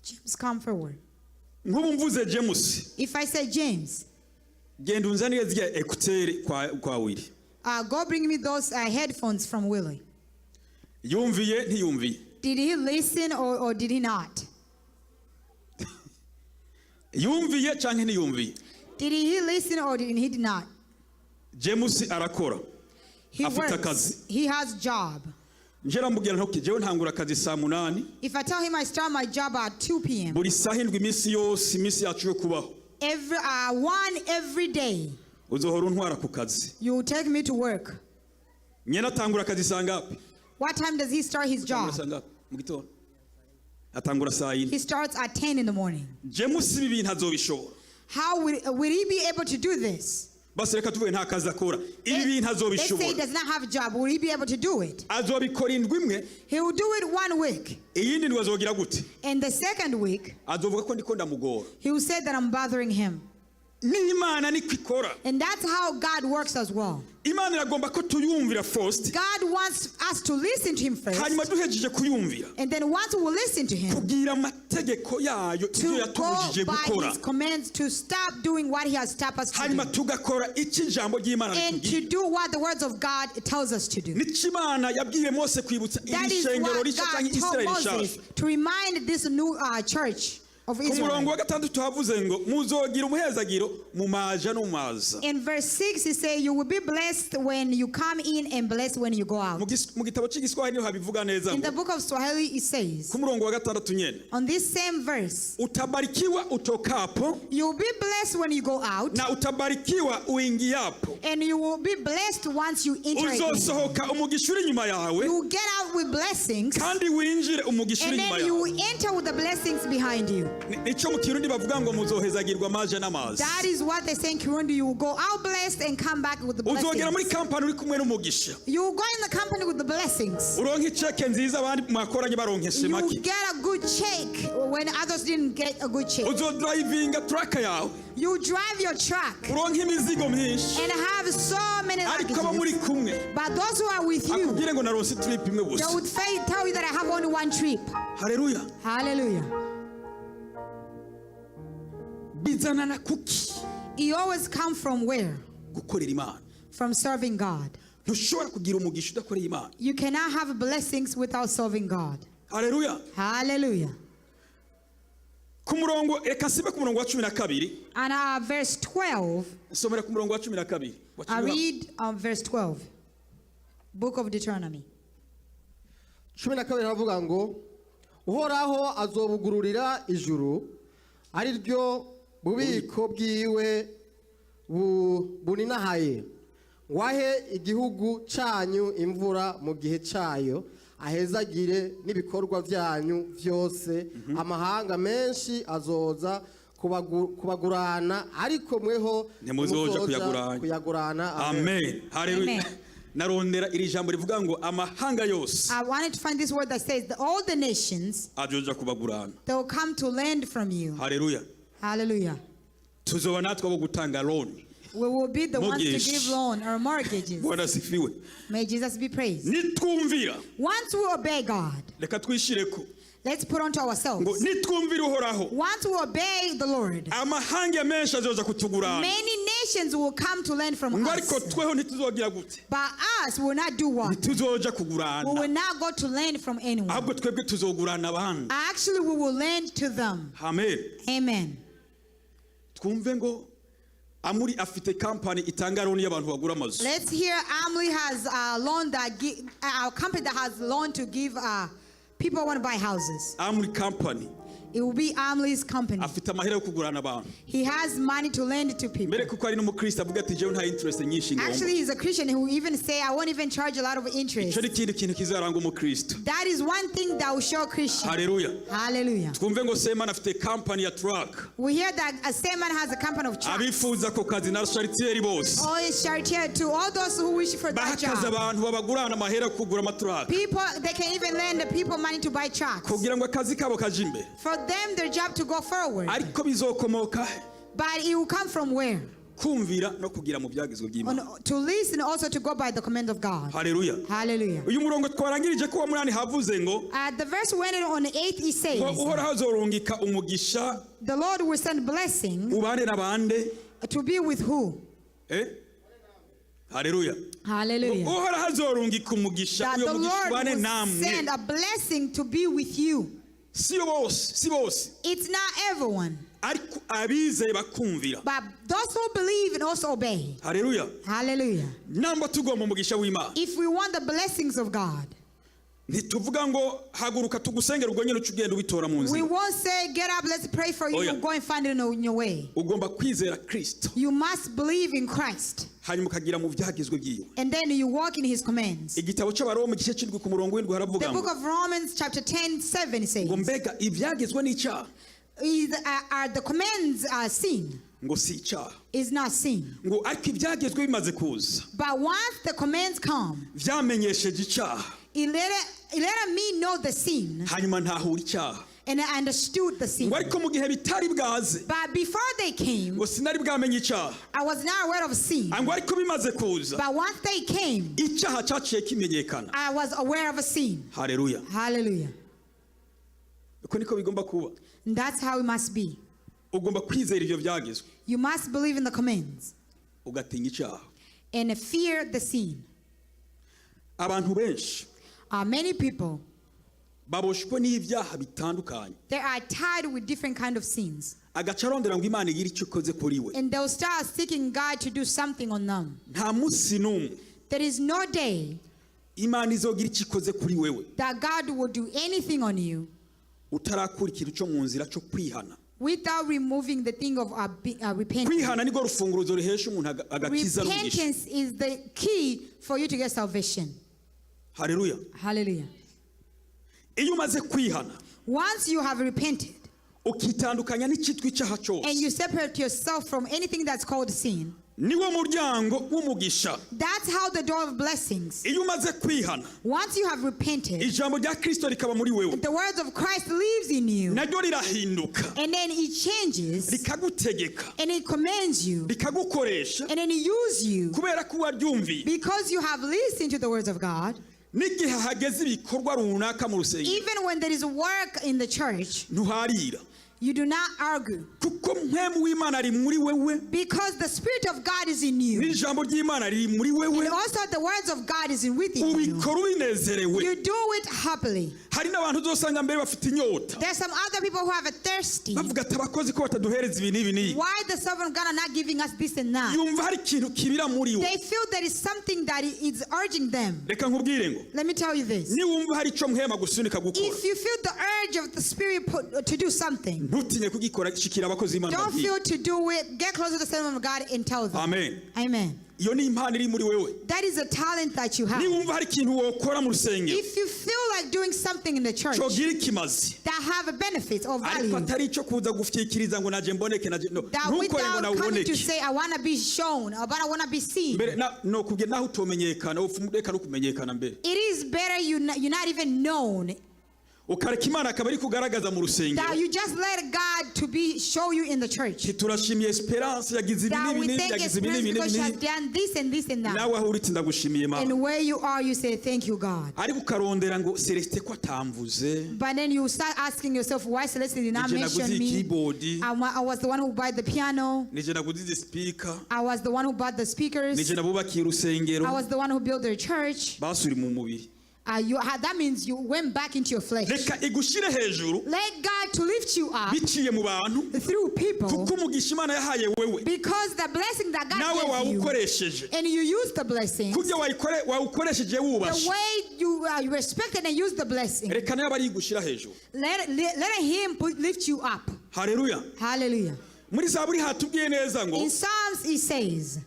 James, come forward. Nk'ubu mvuze James. If I say James, Genda unzanire zya ekuteri kwa Willy. go bring me those headphones from Willie. Yumviye ntiyumviye. Did he listen or did he not? Yumviye canke ntiyumviye. Did he listen or did he not? James arakora. He Afite works. akazi. He has job. Njera mubwira ntoki jewe ntangura akazi saa 8. If I tell him I start my job at 2 p.m. Buri saha indwi iminsi yose iminsi yacu yo kubaho. Every day, Uzohora untwara ku kazi. you will take me to work. nyene atangura akazi sangapi? What time does he start his job? Mu gitondo atangura saa 4. He starts at 10 in the morning. Je musibi ibintu azobishobora. How will he be able to do this? Basi reka tuvuge nta kazi akora. Ibi bintu Let's say he azobishobora. does not have a job. Will he be able to do it? Azobikora indwi imwe. He will do it 1 week. Iyindi ndwi azogira gute? And the second week, Azovuga ko ndiko ndamugora. he will say that I'm bothering him. N'Imana niko ikora. And that's how God works as well. Imana iragomba ko tuyumvira first. God wants us to listen to him first. Hanyuma duhejeje kuyumvira. And then once we listen to him, Kugira amategeko yayo ibyo to go yatubujije by gukora. his commands, to stop doing what he has stopped us to Hanyuma do. tugakora iki jambo ry'Imana And to ritubwira. do what the words of God tells us to do. Nico Imana yabwiye Mose kwibutsa iri That is shengero what rica God cyangwa told Israeli Moses nshasha. to remind this new church of Ku murongo wa Israel. 6 havuze ngo muzogira umuhezagiro mu maja no mu maza. In verse 6, he says, you will be blessed when you come in and blessed when you go out. Mu gitabo cy'igiswahili niho habivuga neza In the ngo book of Swahili, it says, ku murongo wa 6 nyene on this same verse, utabarikiwa utokapo you will be blessed when you go out, na utabarikiwa uingiapo. and you will be blessed once you enter again. Uzosohoka umugisha uri inyuma yawe You will get out with blessings, kandi winjire umugisha uri and inyuma then you yawe. will enter with the blessings behind you. Nico mu Kirundi bavuga ngo muzohezagirwa amaja n'amazi. That is what they say in Kirundi. You will go out blessed and come back with the Uzogera muri blessings. kampani uri kumwe n'umugisha. You will go in the company with the blessings. Uronke iceke nziza abandi mwakoranye baronke You semaki. get a good check when others didn't get a good check. Uzodrivinga truck yawe. You drive your truck Uronke imizigo myinshi. and have so many Ariko aba muri luggages. kumwe. But those who are with you, Akubwire ngo naronse trip imwe they gusa. would tell you that I have only one trip. Haleluya. Hallelujah. Bizana na kuki. You always come from where? Gukorera Imana. From serving God. Ntushobora kugira umugisha udakoreye Imana. You cannot have blessings without serving God. Haleluya. Hallelujah. Ku murongo reka sibe ku murongo wa 12. And verse 12, Somera ku murongo wa 12. I read verse 12. Book of Deuteronomy. 12 havuga ngo uhoraho azobugururira ijuru ari ryo bubiko bwiwe buninahaye wahe igihugu cyanyu imvura mu gihe cyayo ahezagire n'ibikorwa byanyu byose amahanga menshi azoza kubagurana ariko mweho ntimuzoja kuyagurana. Amen. Haleluya. Amen. Narondera iri jambo rivuga ngo amahanga yose I wanted to find this word that says that all the nations, azoja kubagurana. they will come to lend from you. Haleluya. Hallelujah. Tuzoba natwe abo gutanga loan. We will be the ones to Mortgage. give loan or mortgages. Bwana sifiwe. May Jesus be praised. Nitwumvira. Once we obey God, Reka twishireko. let's put on to Ngo ourselves. nitwumvira uhoraho. Once we obey the Lord, Amahanga menshi azoza kutugurana. many nations will come to lend from Ngo ariko us. tweho ntituzogira gute. But us will not do what? Ntituzoja We will kugurana. not go to lend from anyone. Ahubwo twebwe tuzogurana abandi. Actually, we will lend to them. Amen. Amen. Twumve ngo Amuri afite company itanga loan y'abantu bagura amazu. Let's hear Amli has a loan that a company that has loan to give people who want to buy houses. Amuri company It will be Amli's company. afite amahera yo kugurana abantu. He has money to lend to people. Mbere kuko ari n'umukristo avuga ati jewe nta interest nyinshi ngomba. Actually, he's a Christian who even say, I won't even charge a lot of interest. Ico ni ikindi kintu kizaranga umukristo. That is one thing that will show Christian. Haleluya. Hallelujah. Twumve ngo Semana afite company ya truck. We hear that a same man has a company of trucks. Abifuza ko kazi na charitieri bose. All is charity to all those who wish for that Bahakaza job. abantu babagurana amahera yo kugura amatruck. People, they can even lend the people money to buy trucks. Kugira ngo akazi kabo kaje imbere. For them, their job to go forward. Ariko bizokomoka But it will come from where? kumvira no kugira mu byagizwe by'Imana. To listen, also to go by the command of God. Haleluya. Hallelujah. Uyu murongo twarangirije ko wa munani havuze ngo The verse went on 8, it says, uhoraho azorungika umugisha the Lord will send blessings ubane nabande. to be with who? Haleluya. Hallelujah. Uhoraho azorungika umugisha That uyo the mugisha Lord ubane will namwe. send a blessing to be with you. Si bose. It's not everyone, Ariko abizeye bakumvira. but those who believe and also obey. Haleluya. Hallelujah. Namba tugomba umugisha w'Imana. If we want the blessings of God, ntituvuga ngo haguruka tugusengera ubwo nyine ucugenda ubitora mu We nzira. won't say, get up, let's pray for you, Oh, yeah. go and find it in your way. Ugomba kwizera Kristo You must believe in Christ. hanyuma ukagira mu byagizwe byiwe. And then you walk in his commands. Igitabo cy'Abaroma igice cy'indwi ku murongo w'indwi haravuga The book ngo of Romans chapter 10:7 says, ngo mbega ibyagizwe n'icyaha are the commands sin? ngo si icyaha, Is not sin. ngo ariko ibyagezwe bimaze kuza But once the commands come, byamenyesheje icyaha it let me know the sin, hanyuma ntahura icyaha. and I understood the sin. ngo ariko mu gihe bitari bwaze But before they came, ngo sinari bwamenye icyaha. I was not aware of sin. ngo ariko bimaze kuza But once they came, icyaha cyaciye kimenyekana. I was aware of a sin. Haleluya. Hallelujah. uko niko bigomba kuba. And that's how it must be. Ugomba kwizera ibyo byagizwe You must believe in the commands ugatinya icyaha. and fear the sin. Abantu benshi Many people, baboshwe n'ibyaha bitandukanye, they are tied with different kind of sins. agaca arondera ngo Imana igire icyo ikoze kuri we. And they'll start seeking God to do something on them. Nta munsi n'umwe There is no day Imana izogira icyo ikoze kuri wewe that God will do anything on you utarakurikira icyo mu nzira cyo kwihana. without removing the thing of repentance. Kwihana niko rufunguruzo rihesha umuntu agakiza n'umugisha. Repentance is the key for you to get salvation. Haleluya. Hallelujah. Iyo umaze kwihana Once you have repented ukitandukanya n'icyitwa icyaha and you cyose, separate yourself from anything that's called sin, niwo muryango w'umugisha. that's how the door of blessings. Iyo umaze kwihana Once you have repented, ijambo rya Kristo rikaba muri wewe, the words of Christ lives in you, naryo rirahinduka and then it changes, rikagutegeka and it commands you, rikagukoresha and then it uses you kubera ko waryumviye. because you have listened to the words of God. N'igihe hageze ibikorwa runaka mu rusengero Even when there is work in the church, ntuharira, you do not argue kuko mpemu w'Imana ari muri wewe because the Spirit of God is in you, n'ijambo ry'Imana riri muri wewe, and also the words of God is within you. ubikora ubinezerewe. You do it happily. Hari n'abantu uzosanga mbere bafite inyota There's some other people who have a thirsty. bavuga ati abakozi ko bataduhereza ibi n'ibi n'ibi. Why the servant of God are not giving us this and that? Yumva hari ikintu kibira muri we. They feel there is something that is urging them. Reka nkubwire ngo Let me tell you this. niwumva hari icyo muhema gusunika gukora, If you feel the urge of the Spirit to do something, ntutinye kugikora, shikira abakozi b'Imana don't babwiye. feel to do it. Get closer to the servant of God and tell them. Amen. Amen. Iyo ni impano iri muri wewe. That is a talent that you have. Niwumva hari ikintu wokora mu rusengero If you feel like doing something in the church cyogira ikimazi, that have a benefit or ariko value, atari icyo kuza gufyikiriza ngo naje mboneke naje no, that ntukore ngo without nawe coming to uboneke. say, I want to be shown, or but I want to be seen, Mbere no kubye naho utomenyekana, reka no kumenyekana mbere. it is better you're not even known, Ukareka Imana akaba ari kugaragaza mu that rusengero. you just let God to be show you in the church. Turashimiye Esperance yagize ibi That n'ibi we n'ibi, thank yagize ibi Experience n'ibi because she has n'ibi. done this and this and that. Nawe aho uri ati ndagushimiye Mana. And where you are, you say, thank you, God. Ariko ukarondera ngo Celestin ko atamvuze. But then you start asking yourself, why Celeste did not Nije mention naguze me? keyboard, I was the one who bought the piano. nije naguze speaker, I was the one who bought the speakers. nije nabubakiye urusengero. I was the one who built their church. Basuri mu mubiri. That means you went back into your flesh. Reka igushire hejuru Let God to lift you up biciye mu bantu, through people, kuko umugisha Imana yahaye wewe because the blessing that nawe God gave you, wawukoresheje. and you use the blessing, Kujya wawukoresheje the wubashe. way you respected and use the blessing, Reka nawe bari gushira hejuru. let him lift you up. Haleluya. Hallelujah. Muri Zaburi hatubwiye neza ngo In Psalms it says,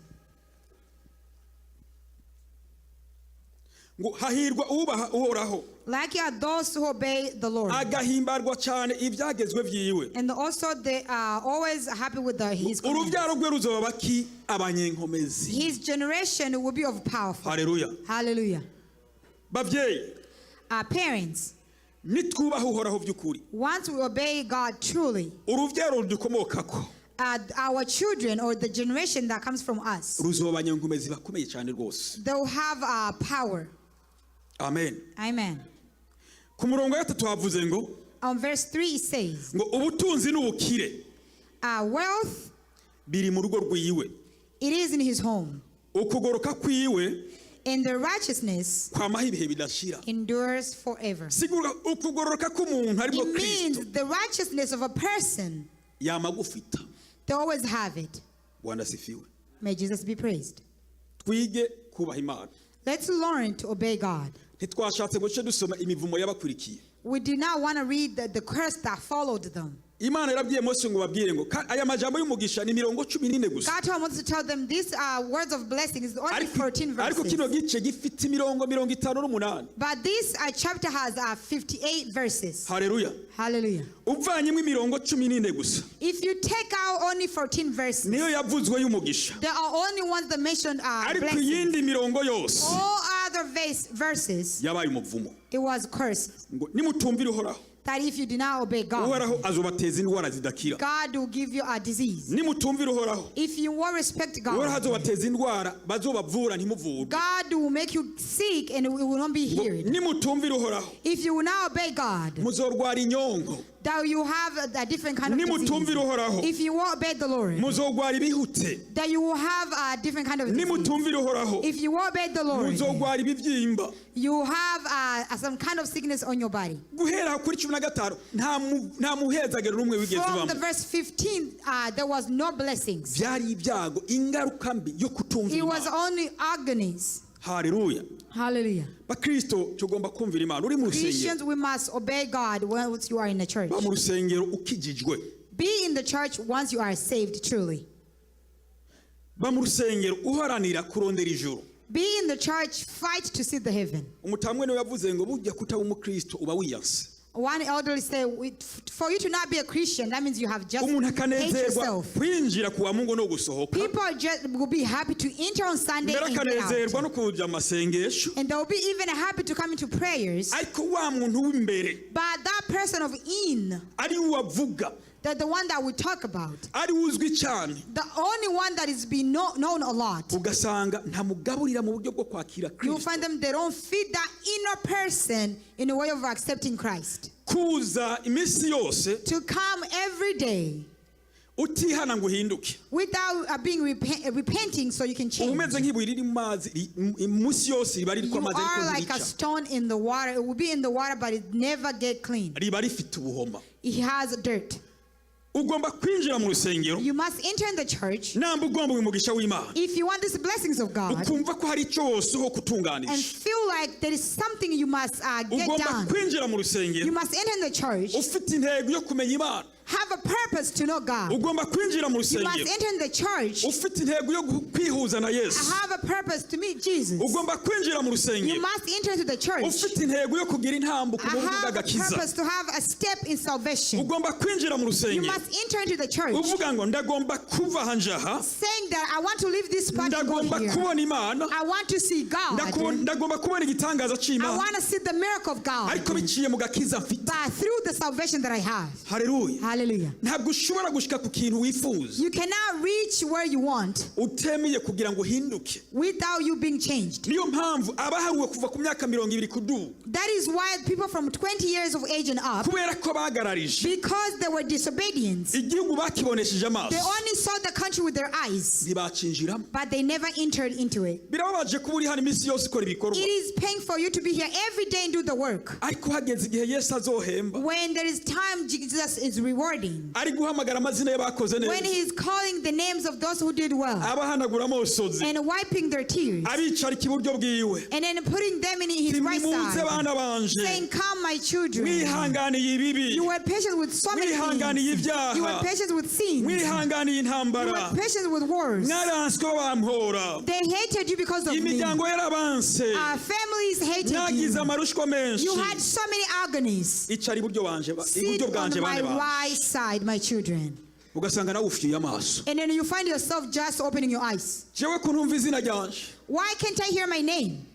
ngo hahirwa ubaha uhoraho, like are those who obey the Lord, agahimbarwa cyane ibyagezwe byiwe. and also they are always happy with his commands. Urubyaro rwe ruzoba baki abanyenkomezi. His generation will be of powerful. Haleluya. Hallelujah. Babyeyi, Our parents, nitwubaha uhoraho by'ukuri, once we obey God truly, urubyaro rudukomokako our children or the generation that comes from us, ruzoba abanyenkomezi bakomeye cyane rwose. they'll have power. Amen. Amen. Ku murongo wa 3 havuze ngo On verse 3 it says, ngo ubutunzi n'ubukire wealth, biri mu rugo rwiwe, it is in his home, ukugoroka kwiwe and the righteousness kwamaho ibihe bidashira. endures forever. Sigura ukugoroka k'umuntu harimo It means Kristo the righteousness of a person, yamagufita. they always have it. Bwana sifiwe. May Jesus be praised. Twige kubaha Imana. Let's learn to obey God. ntitwashatse ngo dusoma imivumo y'abakurikiye. We did not want to read the curse that followed them. Imana yarabwiye Mose ngo babwire ngo aya majambo y'umugisha ni 14 gusa. God told us to tell them these words of blessing is only 14 ariko kino verses. gice gifite imirongo 58. But this chapter has 58 verses. Haleluya. Hallelujah. Uvanyemo imirongo 14 gusa. If you take out only 14 verses, Niyo yavuzwe y'umugisha. there are only ones that mention Ariko blessing. yindi mirongo yose All other verses, yabaye umuvumo. it was cursed. Ngo nimutumvira uhoraho. That if you do not obey God, Uhoraho azobateza indwara zidakira. God will give you a disease. Nimutumvira uhoraho. If you will respect Uhoraho God, azobateza indwara bazobavura ntimuvurwe. God will make you sick and it will not be healed. Nimutumvira uhoraho. If you will not obey God, Muzorwara inyongo. that you have a different kind of Nimutumvira disease. uhoraho. If you will obey the Lord, Muzogwara ibihute. that you will have a different kind of disease. Nimutumvira uhoraho. If you will obey the Lord, Muzogwara ibibyimba. you have some kind of sickness on your body. Guhera kuri 15 nta muhezagiro rumwe wigeze From the ubamo. verse 15, there was no blessings. Byari ibyago ingaruka mbi yo kutumvira It was Imana. only agonies. Haleluya. Hallelujah. Bakristo tugomba kumvira Imana. Uri mu rusengero. Christians, we must obey God once you are in the church. Ba mu rusengero ukijijwe. Be in the church once you are saved truly. Ba mu rusengero uharanira kurondera ijuru. Be in the church, fight to see the heaven. Umutamwe niwe yavuze ngo bujya kutaba umukristo uba wiyanse. One elderly said, for you to not be a Christian, that means you have just Umuntu hate akanezerwa yourself. kwinjira kuwa Mungu no gusohoka. People just will be happy to enter on Sunday Mbere and get akanezerwa out. no kuja amasengesho. And they will be even happy to come into prayers. Ariko wa muntu w'imbere But that person of in, ari uwavuga. the one that we talk about, Ari uzwi cyane. the only one that is being known a lot, Ugasanga ntamugaburira mu buryo bwo kwakira you'll Kristo. find them, they don't feed that inner person in a way of accepting Christ. Kuza iminsi yose To come every day utihana ngo uhinduke. without being repenting so you can change. Umeze nk'ibuye riri mu mazi iminsi yose riba ririko You amazi are ariko like a ntirica. stone in the water. It will be in the water, but it never get clean. Riba rifite ubuhoma. It has dirt. Ugomba kwinjira mu rusengero. You must enter in the church Namba ugomba umugisha w'Imana. if you want these blessings of God Ukumva ko hari icyo wose ho and kutunganisha. feel like there is something you must get Ugomba done. kwinjira mu You rusengero must enter in the church, ufite intego yo kumenya Imana. have a purpose to know God. Ugomba kwinjira mu You must rusengero enter in the church, ufite intego yo kwihuza na Yesu. have a purpose to meet Jesus. Ugomba kwinjira mu You rusengero must enter into the church, ufite intego yo kugira intambuko mu buryo have a bw'agakiza. purpose to have a step in salvation. Ugomba kwinjira mu You rusengero must enter into the church uvuga ngo ndagomba kuva aha njaha, saying that I want to leave this part and go ndagomba here. kubona Imana, I want to see God. ndagomba kubona igitangaza I cy'Imana, want to see the miracle of God. ariko biciye mu gakiza mfite. But through the salvation that I have. Haleluya. Hallelujah. Ntabwo ushobora gushika ku kintu wifuza You cannot reach where you want utemeye kugira ngo uhinduke. without you being changed. Niyo mpamvu abaharuwe kuva ku myaka 20 kuduga That is why people from 20 years of age and up, kubera ko bagararije because they were disobedient, igihugu bakibonesheje they amaso only saw the country with their eyes, ntibacinjiramo. but they never entered into it. Birababaje kuba uri hano iminsi yose ukora ibikorwa, It is paying for you to be here every day and do the work. ariko hageze igihe Yesu azohemba, When there is time, Jesus is rewarding. ari guhamagara amazina y'abakoze When neza, he is calling the names of those who did well abahanagura amosozi, and wiping their tears abicarika iburyo bwiwe, and then putting them in his right nimuze side, bana banje, saying, "Come, my children. mwihanganiye ibibi, You were patient with so many mwihanganiye things. You were ibyaha, patient with sins. You mwihanganiye intambara, were patient with wars. mwaranswe bampora, They hated you because of me. imiryango yarabanse, Our families hated mwagize you. amarushwa menshi. You had so many agonies. Icara iburyo banje, Sit iburyo on bwanje my bane banje, right side, my children." ugasanga nawe ufitiye amaso. And then you find yourself just opening your eyes. Jewe kunumva izina ryanje, Why can't I hear my name?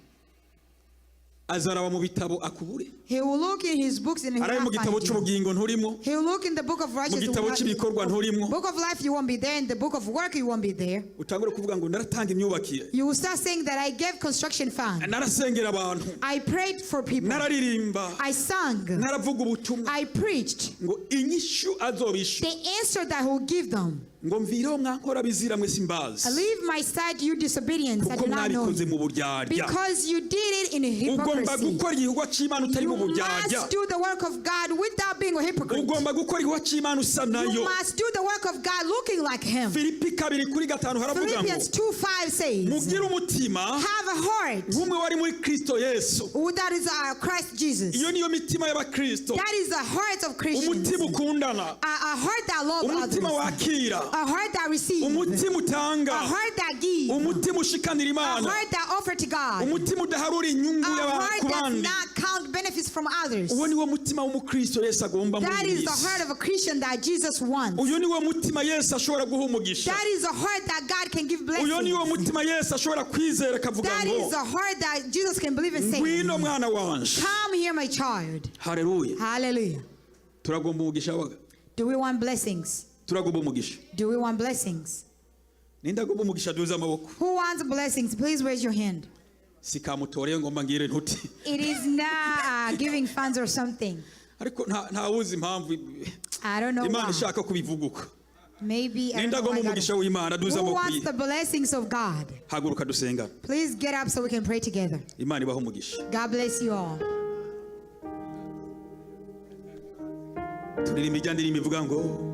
azaraba mu bitabo akubure, He will look in his books and he will arabe mu not gitabo find you. cy'ubugingo nturimo, He will look in the book of mu righteousness. gitabo cy'ibikorwa nturimo, Book of life, you won't be there. In the book of work, you won't be there. utangure kuvuga ngo naratanga imyubakire, You will start saying that I gave construction fund. narasengera abantu, I prayed for people. nararirimba, I sang. naravuga ubutumwa, I preached. ngo inyishu azobisha, The answer that he will give them. ngo mvireho mwankora bizira mwe simbazi, Leave my side, you disobedience. I kuko do not know mwabikoze you. mu buryarya. Because you did it in Ugomba hypocrisy. gukora igikorwa cy'Imana utari You mu buryarya, must do the work of God without being a hypocrite. ugomba gukora igikorwa cy'Imana usa You nayo. must do the work of God looking like him. Filipi 2:5 haravuga ngo Philippians 2:5 says, mugire umutima have have a heart nk'umwe wari muri Kristo Yesu. that is Christ Jesus. Iyo niyo mitima y'abakristo. That is the heart of Christians. Umutima ukundana. A heart that loves others. Umutima wakira. A heart that receives. Umutima utanga. A heart that gives. Umutima ushikanira A Imana. heart that offers to God. Umutima udaharura inyungu A heart that y'abandi. does not count benefits from others. Uwo niwo mutima w'umukristo Yesu agomba That muri is the heart of a Christian that Jesus wants. Uyo niwo mutima Yesu ashobora guha umugisha. That is the heart that God can give blessings. Uyo niwo mutima Yesu ashobora kwizera akavuga That ngo is the heart that Jesus can believe and say, ngwino mwana wanje. come here, my child. Hallelujah. Hallelujah. Turagomba umugisha waga. Do we want blessings? Turagomba umugisha. Do we want blessings? Ninda gomba umugisha duza amaboko. Who wants blessings? Please raise your hand. Sikamutoreye ngomba ngire ntuti. It is not giving funds or something. Ariko nta uzi impamvu I don't know Imana why. ishaka kubivuga uko. Maybe I don't Ninda know gomba why God- umugisha w'Imana duza Who amaboko. wants the blessings of God? Haguruka dusenga. Please get up so we can pray together. Imana ibaho umugisha. God bless you all. Turirimba ijyandi rimwe ivuga ngo